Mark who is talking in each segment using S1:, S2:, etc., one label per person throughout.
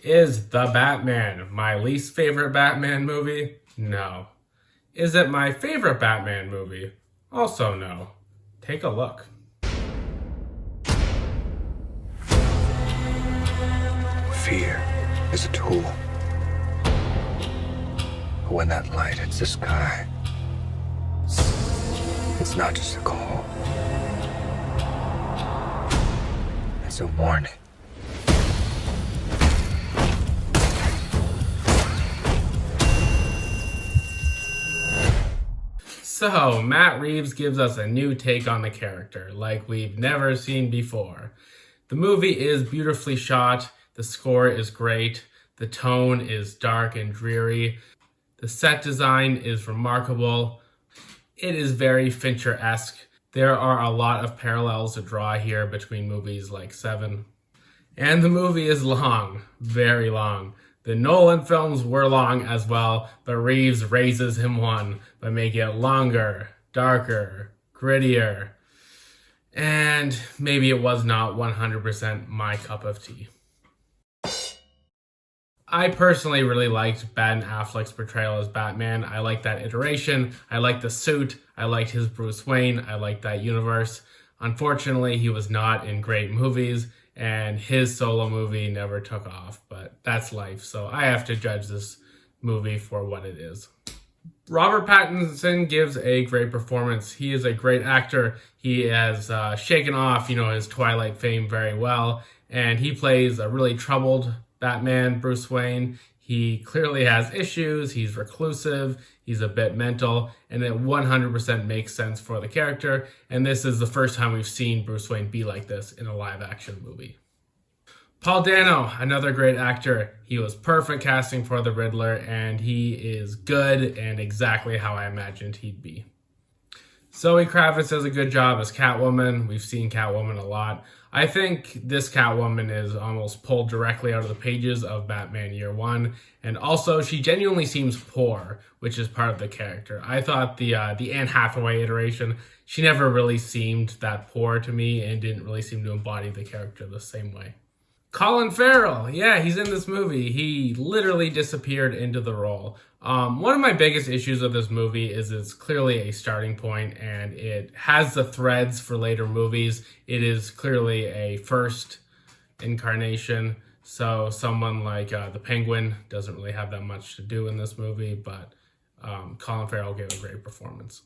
S1: Is The Batman my least favorite Batman movie? No. Is it my favorite Batman movie? Also no. Take a look.
S2: Fear is a tool. But when that light hits the sky, it's not just a call. It's a warning.
S1: So, Matt Reeves gives us a new take on the character, like we've never seen before. The movie is beautifully shot, the score is great, the tone is dark and dreary, the set design is remarkable, it is very Fincher-esque. There are a lot of parallels to draw here between movies like Seven. And the movie is long, very long. The Nolan films were long as well, but Reeves raises him one by making it longer, darker, grittier, and maybe it was not 100% my cup of tea. I personally really liked Ben Affleck's portrayal as Batman. I liked that iteration, I liked the suit, I liked his Bruce Wayne, I liked that universe. Unfortunately, he was not in great movies, and his solo movie never took off, but that's life, so I have to judge this movie for what it is. Robert Pattinson gives a great performance. He is a great actor. He has shaken off, his Twilight fame very well, and he plays a really troubled Batman, Bruce Wayne. He clearly has issues, he's reclusive, he's a bit mental, and it 100% makes sense for the character, and this is the first time we've seen Bruce Wayne be like this in a live-action movie. Paul Dano, another great actor. He was perfect casting for the Riddler, and he is good and exactly how I imagined he'd be. Zoe Kravitz does a good job as Catwoman. We've seen Catwoman a lot. I think this Catwoman is almost pulled directly out of the pages of Batman Year One, and also she genuinely seems poor, which is part of the character. I thought the Anne Hathaway iteration, she never really seemed that poor to me and didn't really seem to embody the character the same way. Colin Farrell, yeah, he's in this movie. He literally disappeared into the role. One of my biggest issues with this movie is it's clearly a starting point and it has the threads for later movies. It is clearly a first incarnation, so someone like the Penguin doesn't really have that much to do in this movie, but Colin Farrell gave a great performance.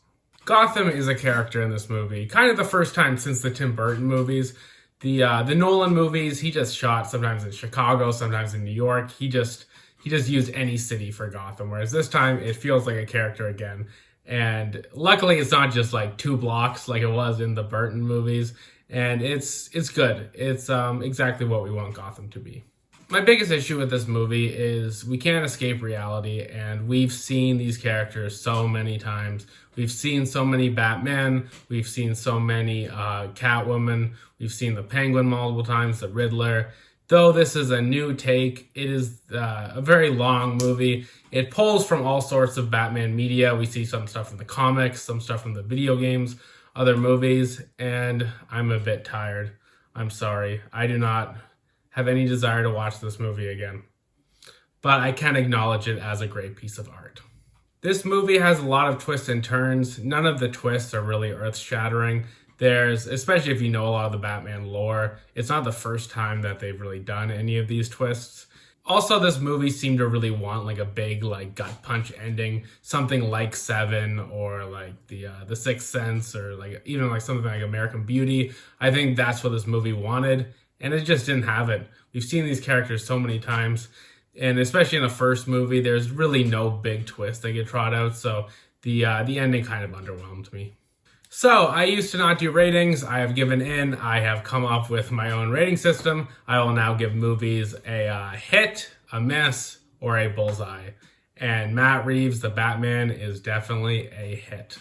S1: Gotham is a character in this movie, kind of the first time since the Tim Burton movies. The Nolan movies, he just shot sometimes in Chicago, sometimes in New York. He just used any city for Gotham, whereas this time it feels like a character again. And luckily it's not just like 2 blocks like it was in the Burton movies, and it's good. It's exactly what we want Gotham to be. My biggest issue with this movie is we can't escape reality, and we've seen these characters so many times. We've seen so many Batman, we've seen so many Catwoman, we've seen the Penguin multiple times, the Riddler. Though this is a new take, it is a very long movie. It pulls from all sorts of Batman media. We see some stuff from the comics, some stuff from the video games, other movies, and I'm a bit tired. I'm sorry. I do not have any desire to watch this movie again. But I can acknowledge it as a great piece of art. This movie has a lot of twists and turns. None of the twists are really earth-shattering. Especially if you know a lot of the Batman lore, it's not the first time that they've really done any of these twists. Also, this movie seemed to really want like a big gut punch ending, something like Seven or like the Sixth Sense, or like even like something like American Beauty. I think that's what this movie wanted, and it just didn't have it. We've seen these characters so many times, and especially in the first movie, there's really no big twist that get trot out, so the ending kind of underwhelmed me. So, I used to not do ratings. I have given in. I have come up with my own rating system. I will now give movies a hit, a miss, or a bullseye. And Matt Reeves, the Batman, is definitely a hit.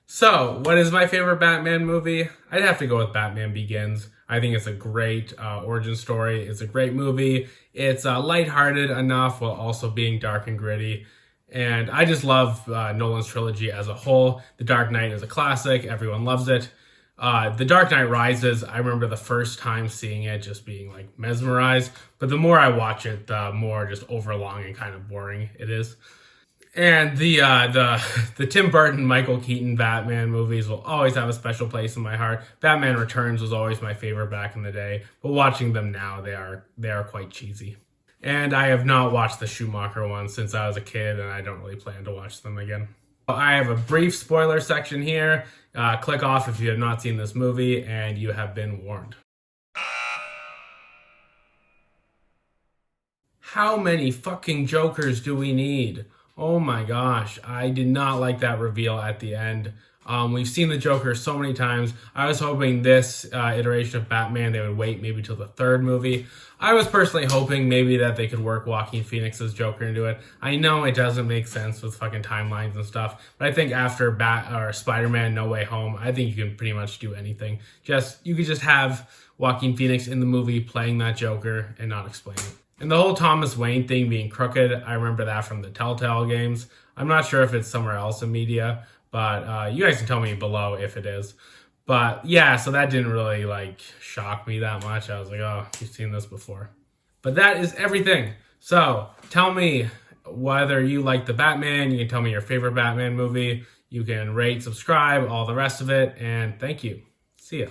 S1: So, what is my favorite Batman movie? I'd have to go with Batman Begins. I think it's a great origin story. It's a great movie. It's lighthearted enough while also being dark and gritty. And I just love Nolan's trilogy as a whole. The Dark Knight is a classic. Everyone loves it. The Dark Knight Rises, I remember the first time seeing it just being like mesmerized, but the more I watch it, the more just overlong and kind of boring it is. And the Tim Burton, Michael Keaton Batman movies will always have a special place in my heart. Batman Returns was always my favorite back in the day, but watching them now, they are quite cheesy. And I have not watched the Schumacher ones since I was a kid, and I don't really plan to watch them again. I have a brief spoiler section here. Click off if you have not seen this movie, and you have been warned. How many fucking Jokers do we need? Oh my gosh, I did not like that reveal at the end. We've seen the Joker so many times. I was hoping this iteration of Batman, they would wait maybe till the third movie. I was personally hoping maybe that they could work Joaquin Phoenix's Joker into it. I know it doesn't make sense with fucking timelines and stuff, but I think after Spider-Man No Way Home, I think you can pretty much do anything. You could just have Joaquin Phoenix in the movie playing that Joker and not explain it. And the whole Thomas Wayne thing being crooked, I remember that from the Telltale games. I'm not sure if it's somewhere else in media, but you guys can tell me below if it is. But yeah, so that didn't really like shock me that much. I was like, oh, you've seen this before. But that is everything. So tell me whether you like the Batman. You can tell me your favorite Batman movie. You can rate, subscribe, all the rest of it. And thank you. See ya.